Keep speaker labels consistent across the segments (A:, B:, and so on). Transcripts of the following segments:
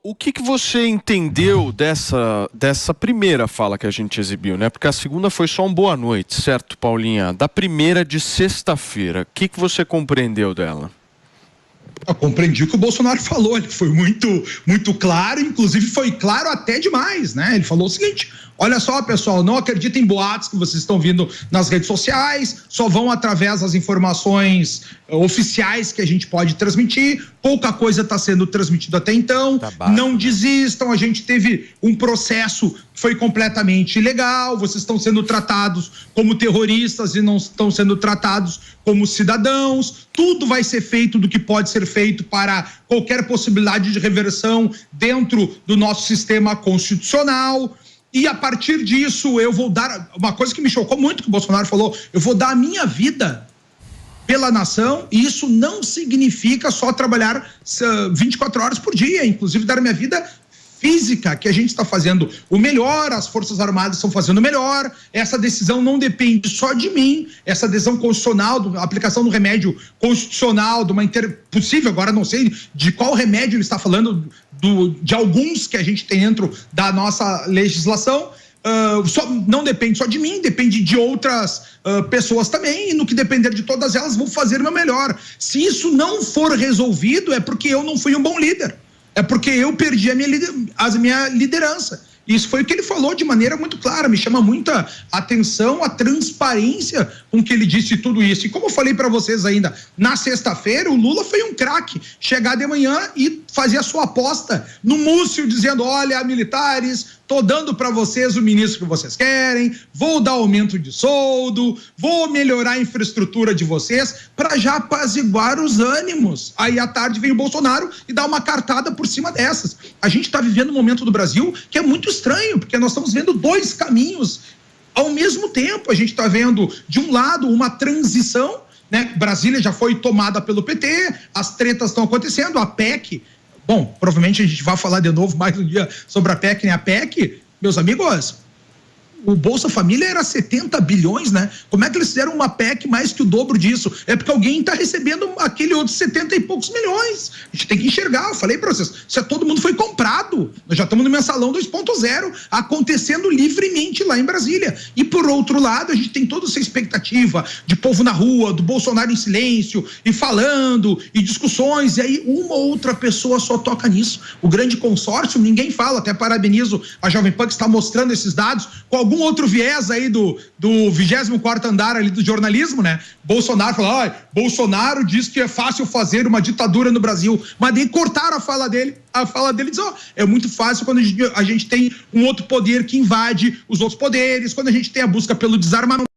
A: o que você entendeu dessa primeira fala que a gente exibiu, né? Porque a segunda foi só um boa noite, certo, Paulinha? Da primeira de sexta-feira, o que você compreendeu dela?
B: Eu compreendi o que o Bolsonaro falou, ele foi muito claro, inclusive foi claro até demais, né? Ele falou o seguinte: olha só, pessoal, não acreditem em boatos que vocês estão vendo nas redes sociais, só vão através das informações oficiais que a gente pode transmitir, pouca coisa está sendo transmitida até então, não desistam, a gente teve um processo que foi completamente ilegal, vocês estão sendo tratados como terroristas e não estão sendo tratados como cidadãos, tudo vai ser feito do que pode ser feito para qualquer possibilidade de reversão dentro do nosso sistema constitucional. E a partir disso eu vou dar, uma coisa que me chocou muito que o Bolsonaro falou, eu vou dar a minha vida pela nação, e isso não significa só trabalhar 24 horas por dia, inclusive dar a minha vida física, que a gente está fazendo o melhor, as Forças Armadas estão fazendo o melhor, essa decisão não depende só de mim, essa decisão constitucional, a aplicação do remédio constitucional, de uma possível, agora não sei de qual remédio ele está falando, de alguns que a gente tem dentro da nossa legislação, não depende só de mim, depende de outras pessoas também, e no que depender de todas elas, vou fazer o meu melhor. Se isso não for resolvido, é porque eu não fui um bom líder. É porque eu perdi a minha liderança. Isso foi o que ele falou de maneira muito clara. Me chama muita atenção a transparência com que ele disse tudo isso. E como eu falei para vocês ainda, na sexta-feira, o Lula foi um craque. Chegar de manhã e fazer a sua aposta no Múcio, dizendo: olha, militares, tô dando para vocês o ministro que vocês querem, vou dar aumento de soldo, vou melhorar a infraestrutura de vocês, para já apaziguar os ânimos. Aí à tarde vem o Bolsonaro e dá uma cartada por cima dessas. A gente está vivendo um momento do Brasil que é muito estranho, porque nós estamos vendo dois caminhos ao mesmo tempo. A gente está vendo, de um lado, uma transição, né? Brasília já foi tomada pelo PT, as tretas estão acontecendo, a PEC... Bom, provavelmente a gente vai falar de novo mais um dia sobre a PEC, né? A PEC, meus amigos, o Bolsa Família era 70 bilhões, né? Como é que eles fizeram uma PEC mais que o dobro disso? É porque alguém está recebendo aquele outro 70 e poucos milhões. A gente tem que enxergar, eu falei para vocês, todo mundo foi comprado. Nós já estamos no mensalão 2.0, acontecendo livremente lá em Brasília. E por outro lado, a gente tem toda essa expectativa de povo na rua, do Bolsonaro em silêncio, e falando, e discussões, e aí uma ou outra pessoa só toca nisso. O grande consórcio, ninguém fala, até parabenizo a Jovem Pan que está mostrando esses dados, com algum outro viés aí do 24º andar ali do jornalismo, né? Bolsonaro falou, Bolsonaro diz que é fácil fazer uma ditadura no Brasil, mas daí cortaram a fala dele diz, é muito fácil quando a gente tem um outro poder que invade os outros poderes, quando a gente tem a busca pelo desarmamento,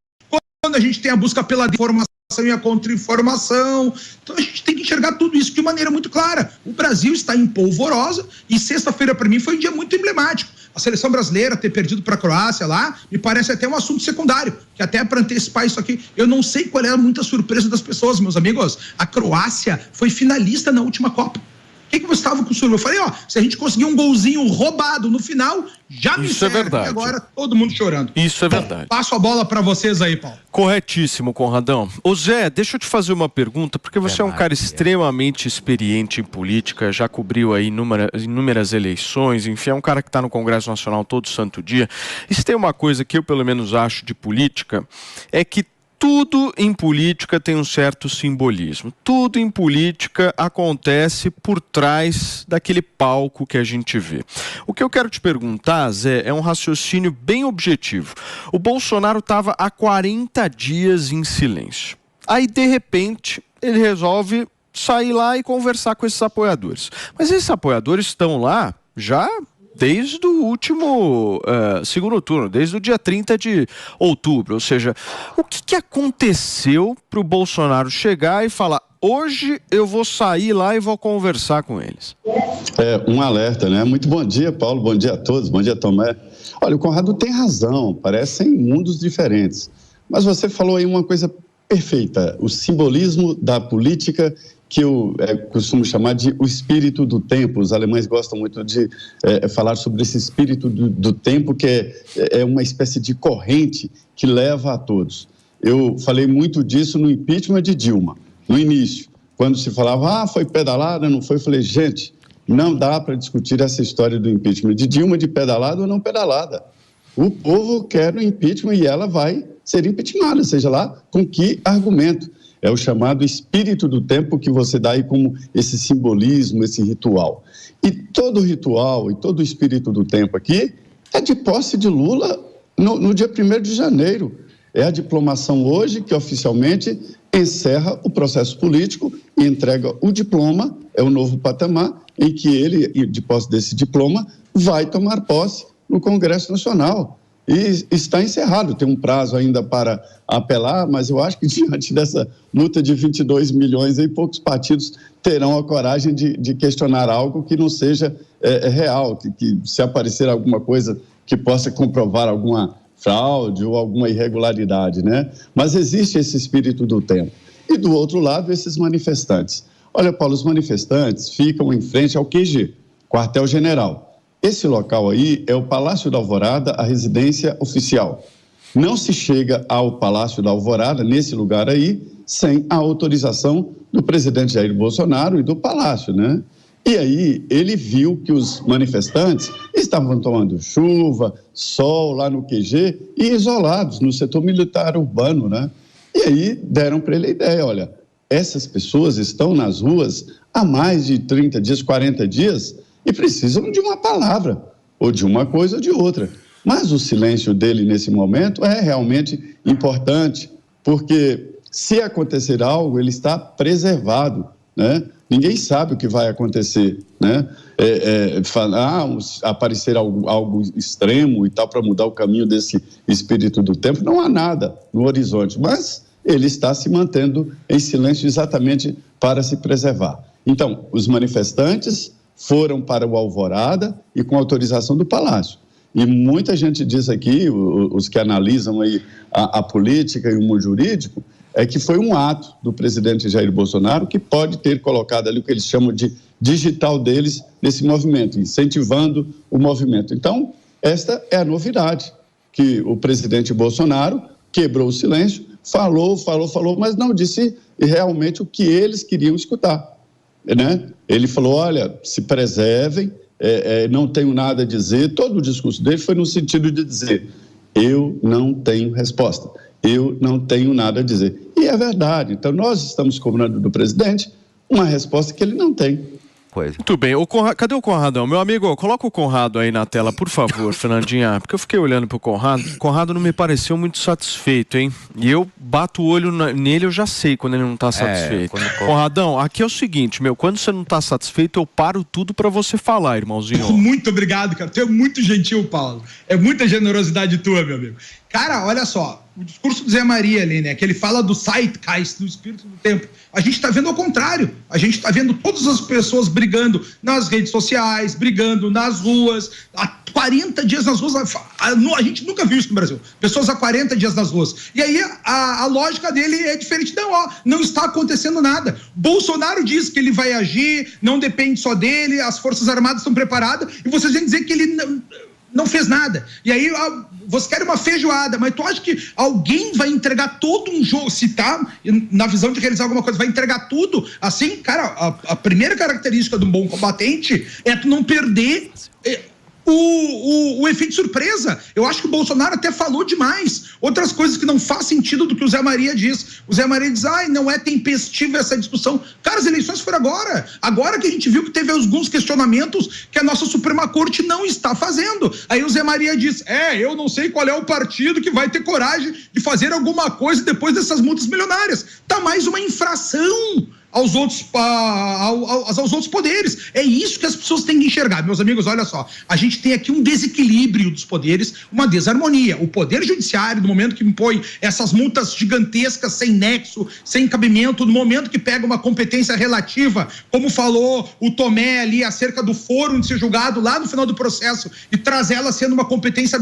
B: quando a gente tem a busca pela informação e a contra-informação. Então a gente tem que enxergar tudo isso de maneira muito clara. O Brasil está em polvorosa e sexta-feira para mim foi um dia muito emblemático. A seleção brasileira ter perdido para a Croácia lá me parece até um assunto secundário, que até para antecipar isso aqui, eu não sei qual é a muita surpresa das pessoas, meus amigos. A Croácia foi finalista na última Copa. O que você estava com o Sul? Eu falei, se a gente conseguir um golzinho roubado no final, já me serve. Isso é verdade. E agora todo mundo chorando.
A: Isso é verdade.
B: Passo a bola para vocês aí, Paulo.
A: Corretíssimo, Conradão. Ô Zé, deixa eu te fazer uma pergunta, porque você é um cara extremamente experiente em política, já cobriu aí inúmeras eleições, enfim, é um cara que está no Congresso Nacional todo santo dia. E se tem uma coisa que eu pelo menos acho de política, é que tudo em política tem um certo simbolismo. Tudo em política acontece por trás daquele palco que a gente vê. O que eu quero te perguntar, Zé, é um raciocínio bem objetivo. O Bolsonaro estava há 40 dias em silêncio. Aí, de repente, ele resolve sair lá e conversar com esses apoiadores. Mas esses apoiadores estão lá já desde o último segundo turno, desde o dia 30 de outubro. Ou seja, o que aconteceu para o Bolsonaro chegar e falar: hoje eu vou sair lá e vou conversar com eles?
C: Um alerta, né? Muito bom dia, Paulo, bom dia a todos, bom dia, Tomé. Olha, o Conrado tem razão, parecem mundos diferentes, mas você falou aí uma coisa perfeita, o simbolismo da política, que eu costumo chamar de o espírito do tempo. Os alemães gostam muito de falar sobre esse espírito do tempo, que é uma espécie de corrente que leva a todos. Eu falei muito disso no impeachment de Dilma, no início, quando se falava, foi pedalada, não foi, eu falei, gente, Não dá para discutir essa história do impeachment de Dilma de pedalada ou não pedalada. O povo quer o impeachment e ela vai ser impeachmentada, seja lá com que argumento. É o chamado espírito do tempo que você dá aí como esse simbolismo, esse ritual. E todo ritual e todo o espírito do tempo aqui é de posse de Lula no dia 1º de janeiro. É a diplomação hoje que oficialmente encerra o processo político e entrega o diploma, é o novo patamar, em que ele, de posse desse diploma, vai tomar posse no Congresso Nacional. E está encerrado, tem um prazo ainda para apelar, mas eu acho que diante dessa multa de 22 milhões, aí poucos partidos terão a coragem de questionar algo que não seja real, que se aparecer alguma coisa que possa comprovar alguma fraude ou alguma irregularidade, né? Mas existe esse espírito do tempo. E do outro lado, esses manifestantes. Olha, Paulo, os manifestantes ficam em frente ao QG, quartel-general. Esse local aí é o Palácio da Alvorada, a residência oficial. Não se chega ao Palácio da Alvorada, nesse lugar aí, sem a autorização do presidente Jair Bolsonaro e do Palácio, né? E aí ele viu que os manifestantes estavam tomando chuva, sol lá no QG e isolados no setor militar urbano, né? E aí deram para ele a ideia, olha, essas pessoas estão nas ruas há mais de 30 dias, 40 dias e precisam de uma palavra, ou de uma coisa ou de outra. Mas o silêncio dele nesse momento é realmente importante, porque se acontecer algo, ele está preservado, né? Ninguém sabe o que vai acontecer, né? Aparecer algo extremo e tal para mudar o caminho desse espírito do tempo, não há nada no horizonte, mas ele está se mantendo em silêncio exatamente para se preservar. Então, os manifestantes foram para o Alvorada e com autorização do Palácio. E muita gente diz aqui, os que analisam aí a política e o mundo jurídico, é que foi um ato do presidente Jair Bolsonaro que pode ter colocado ali o que eles chamam de digital deles nesse movimento, incentivando o movimento. Então, esta é a novidade, que o presidente Bolsonaro quebrou o silêncio, falou, mas não disse realmente o que eles queriam escutar, né? Ele falou, olha, se preservem, não tenho nada a dizer. Todo o discurso dele foi no sentido de dizer, eu não tenho resposta, eu não tenho nada a dizer. E é verdade. Então, nós estamos cobrando do presidente uma resposta que ele não tem.
A: Coisa. Muito bem. Cadê o Conradão? Meu amigo, coloca o Conrado aí na tela, por favor, Fernandinha. Porque eu fiquei olhando pro Conrado. O Conrado não me pareceu muito satisfeito, hein? E eu bato o olho nele, eu já sei quando ele não tá satisfeito. Conradão, aqui é o seguinte, quando você não tá satisfeito, eu paro tudo pra você falar, irmãozinho.
B: Muito obrigado, cara. Tu é muito gentil, Paulo. É muita generosidade tua, meu amigo. Cara, olha só, o discurso do Zé Maria ali, né, que ele fala do Zeitgeist, do espírito do tempo, a gente tá vendo ao contrário, a gente tá vendo todas as pessoas brigando nas redes sociais, brigando nas ruas, há 40 dias nas ruas, a gente nunca viu isso no Brasil, pessoas há 40 dias nas ruas, e aí a lógica dele é diferente, não está acontecendo nada, Bolsonaro diz que ele vai agir, não depende só dele, as Forças Armadas estão preparadas, e vocês vêm dizer que ele não fez nada. E aí, você quer uma feijoada, mas tu acha que alguém vai entregar todo um jogo, se tá na visão de realizar alguma coisa, vai entregar tudo? Assim, cara, a primeira característica de um bom combatente é tu não perder o efeito surpresa. Eu acho que o Bolsonaro até falou demais. Outras coisas que não faz sentido do que o Zé Maria diz. O Zé Maria diz, não é tempestiva essa discussão. Cara, as eleições foram agora. Agora que a gente viu que teve alguns questionamentos que a nossa Suprema Corte não está fazendo. Aí o Zé Maria diz, eu não sei qual é o partido que vai ter coragem de fazer alguma coisa depois dessas multas milionárias. Tá mais uma infração aos outros poderes. É isso que as pessoas têm que enxergar. Meus amigos, olha só, a gente tem aqui um desequilíbrio dos poderes, uma desarmonia. O poder judiciário, no momento que impõe essas multas gigantescas, sem nexo, sem cabimento, no momento que pega uma competência relativa, como falou o Tomé ali acerca do foro de ser julgado lá no final do processo e traz ela sendo uma competência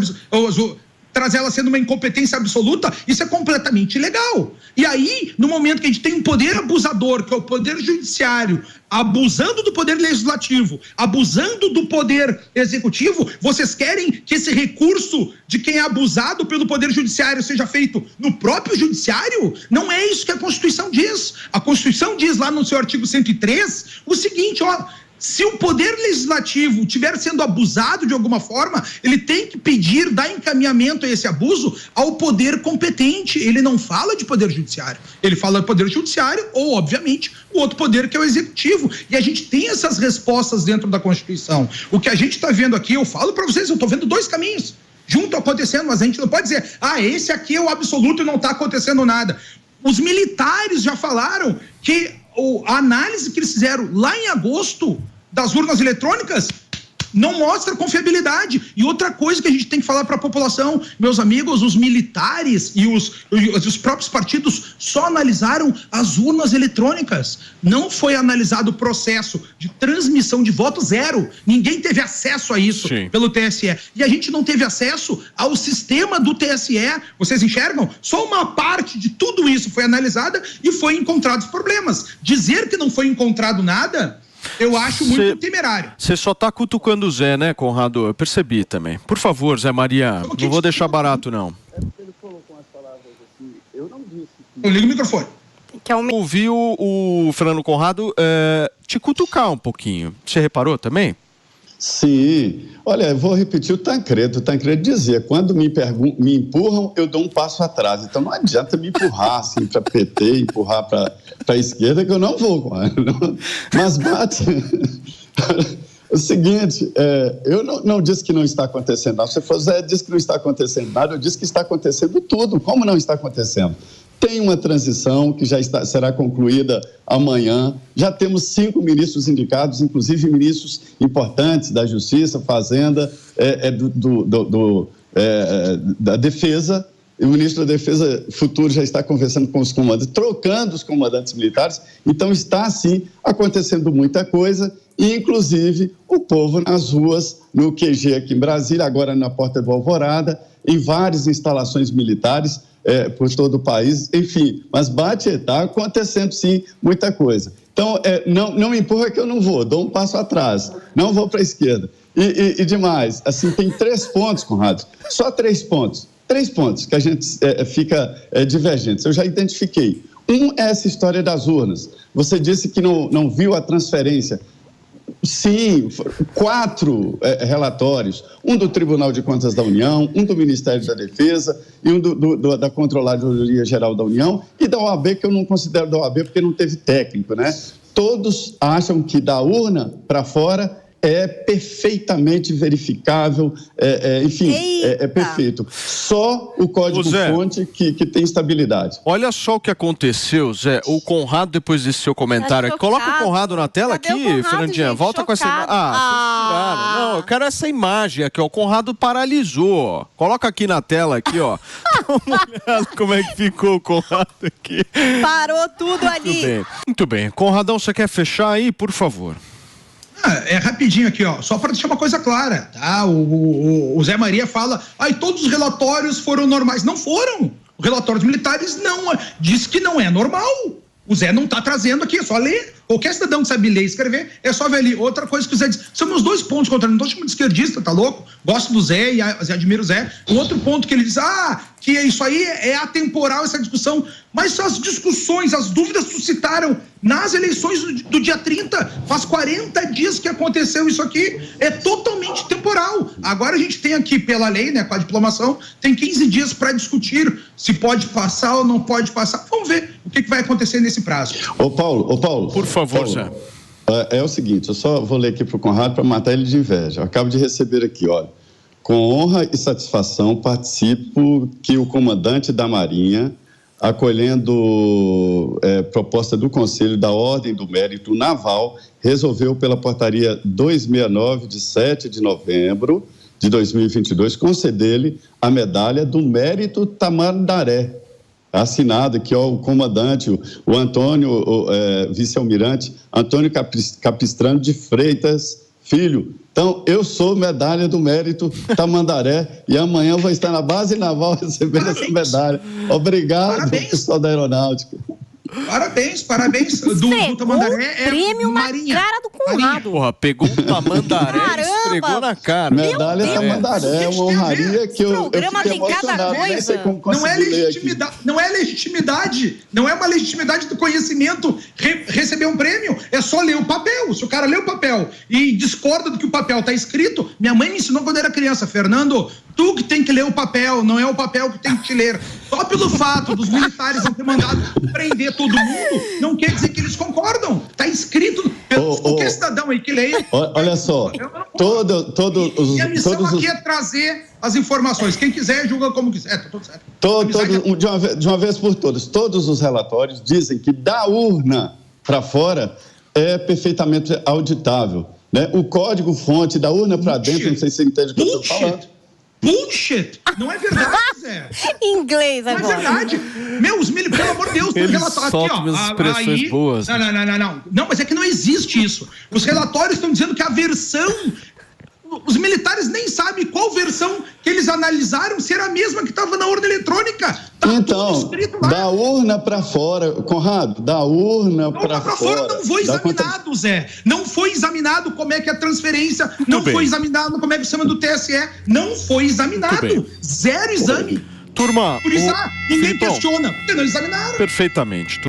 B: traz ela sendo uma incompetência absoluta, isso é completamente ilegal. E aí, no momento que a gente tem um poder abusador, que é o poder judiciário, abusando do poder legislativo, abusando do poder executivo, vocês querem que esse recurso de quem é abusado pelo poder judiciário seja feito no próprio judiciário? Não é isso que a Constituição diz. A Constituição diz lá no seu artigo 103 o seguinte, Se o poder legislativo estiver sendo abusado de alguma forma, ele tem que pedir, dar encaminhamento a esse abuso ao poder competente. Ele não fala de poder judiciário, ele fala de poder judiciário ou, obviamente, o outro poder que é o executivo. E a gente tem essas respostas dentro da Constituição. O que a gente está vendo aqui, eu falo para vocês, eu estou vendo dois caminhos junto acontecendo, mas a gente não pode dizer, esse aqui é o absoluto e não está acontecendo nada. Os militares já falaram que a análise que eles fizeram lá em agosto das urnas eletrônicas não mostra confiabilidade. E outra coisa que a gente tem que falar para a população, meus amigos, os militares e os próprios partidos só analisaram as urnas eletrônicas. Não foi analisado o processo de transmissão de voto, zero. Ninguém teve acesso a isso pelo TSE. E a gente não teve acesso ao sistema do TSE. Vocês enxergam? Só uma parte de tudo isso foi analisada e foi encontrados problemas. Dizer que não foi encontrado nada, eu acho muito temerário.
A: Você só tá cutucando o Zé, né, Conrado? Eu percebi também. Por favor, Zé Maria, não vou deixar barato, não.
C: Ele falou com as palavras assim, eu não disse que...
B: Eu ligo o microfone.
A: Ouvi o Fernando Conrado te cutucar um pouquinho. Você reparou também?
C: Sim. Olha, eu vou repetir o Tancredo. O Tancredo dizia, quando me empurram, eu dou um passo atrás. Então não adianta me empurrar assim para PT, empurrar para a esquerda, que eu não vou. Mas bate... O seguinte, eu não disse que não está acontecendo nada. Se for Zé, disse que não está acontecendo nada, eu disse que está acontecendo tudo. Como não está acontecendo? Tem uma transição que será concluída amanhã. Já temos 5 ministros indicados, inclusive ministros importantes da Justiça, Fazenda, da Defesa. E o ministro da Defesa futuro já está conversando com os comandantes, trocando os comandantes militares. Então está, sim, acontecendo muita coisa, e inclusive o povo nas ruas, no QG aqui em Brasília, agora na Porta do Alvorada, em várias instalações militares por todo o país, enfim. Mas está acontecendo, sim, muita coisa. Então, não me empurra que eu não vou, dou um passo atrás, não vou para a esquerda. E demais, assim, tem 3 pontos, Conrado, só 3 pontos. 3 pontos que a gente fica divergente. Eu já identifiquei. Um é essa história das urnas. Você disse que não viu a transferência. Sim, 4 relatórios. Um do Tribunal de Contas da União, um do Ministério da Defesa e um da Controladoria Geral da União e da OAB, que eu não considero da OAB porque não teve técnico, né? Todos acham que da urna para fora é perfeitamente verificável, enfim, é perfeito. Só o código-fonte que tem estabilidade.
A: Olha só o que aconteceu, Zé. O Conrado, depois desse seu comentário, coloca o Conrado na tela. Cadê aqui, Fernandinha. Volta com essa imagem. Não, eu quero essa imagem aqui, ó. O Conrado paralisou. Coloca aqui na tela, aqui, ó. Dá uma olhada como é que ficou o Conrado aqui.
D: Parou tudo ali.
A: Muito bem. Conradão, você quer fechar aí, por favor?
B: Rapidinho aqui, ó, só para deixar uma coisa clara, tá? O Zé Maria fala, todos os relatórios foram normais. Não foram. Os relatórios militares diz que não é normal. O Zé não está trazendo aqui, é só ler. Qualquer cidadão que sabe ler e escrever, é só ver ali. Outra coisa que o Zé diz, são meus 2 pontos contra ele. Não estou chamando de esquerdista, tá louco? Gosto do Zé e admiro o Zé. O outro ponto que ele diz, que isso aí é atemporal, essa discussão. Mas as discussões, as dúvidas suscitaram nas eleições do dia 30. Faz 40 dias que aconteceu isso aqui. É totalmente temporal. Agora a gente tem aqui, pela lei, né, com a diplomação, tem 15 dias para discutir se pode passar ou não pode passar. Vamos ver o que vai acontecer nesse prazo.
C: Ô Paulo.
A: Por favor, Zé.
C: É o seguinte, eu só vou ler aqui para o Conrado para matar ele de inveja. Eu acabo de receber aqui, olha. Com honra e satisfação, participo que o comandante da Marinha, acolhendo proposta do Conselho da Ordem do Mérito Naval, resolveu pela portaria 269, de 7 de novembro de 2022, conceder-lhe a medalha do Mérito Tamandaré. Assinado aqui, ó, o comandante, o Antônio, vice-almirante Antônio Capistrano de Freitas Filho. Então, eu sou medalha do Mérito Tamandaré e amanhã vou estar na base naval recebendo essa medalha. Obrigado, pessoal da Aeronáutica.
B: Parabéns. Do Tamandaré
D: prêmio
B: Marinha.
D: na cara do Conrado.
A: Porra, pegou o Tamandaré e esfregou na cara.
C: Medalha Tamandaré é uma honraria que eu fico emocionado. Nem sei como
B: não é legitimidade. Não é uma legitimidade do conhecimento receber um prêmio. É só ler o papel. Se o cara lê o papel e discorda do que o papel está escrito, minha mãe me ensinou quando eu era criança, Fernando, tu que tem que ler o papel, não é o papel que tem que te ler. Só pelo fato dos militares não ter mandado prender todo mundo, não quer dizer que eles concordam. Está escrito. Qualquer cidadão aí que leia.
C: Olha só,
B: E a missão aqui é trazer as informações. Quem quiser, julga como quiser. Tá tudo certo.
C: De uma vez por todas, todos os relatórios dizem que da urna para fora é perfeitamente auditável. Né? O código-fonte da urna para dentro, não sei se você entende o que eu estou falando.
B: Bullshit! Não é verdade, Zé.
D: Inglês agora.
B: Não é verdade. Pelo amor de Deus, tem relatório aqui, ó.
A: Umas expressões boas.
B: Não, mas é que não existe isso. Os relatórios estão dizendo que a versão... Os militares nem sabem qual versão que eles analisaram, se era a mesma que estava na urna eletrônica. Tá
C: então, da urna para fora, Conrado, da urna para fora.
B: Não foi examinado, Zé. Não foi examinado como é que é a transferência, não foi examinado como é que chama do TSE. Não foi examinado. Zero exame.
A: Turma,
B: por isso, ninguém questiona, porque não examinaram.
A: Perfeitamente.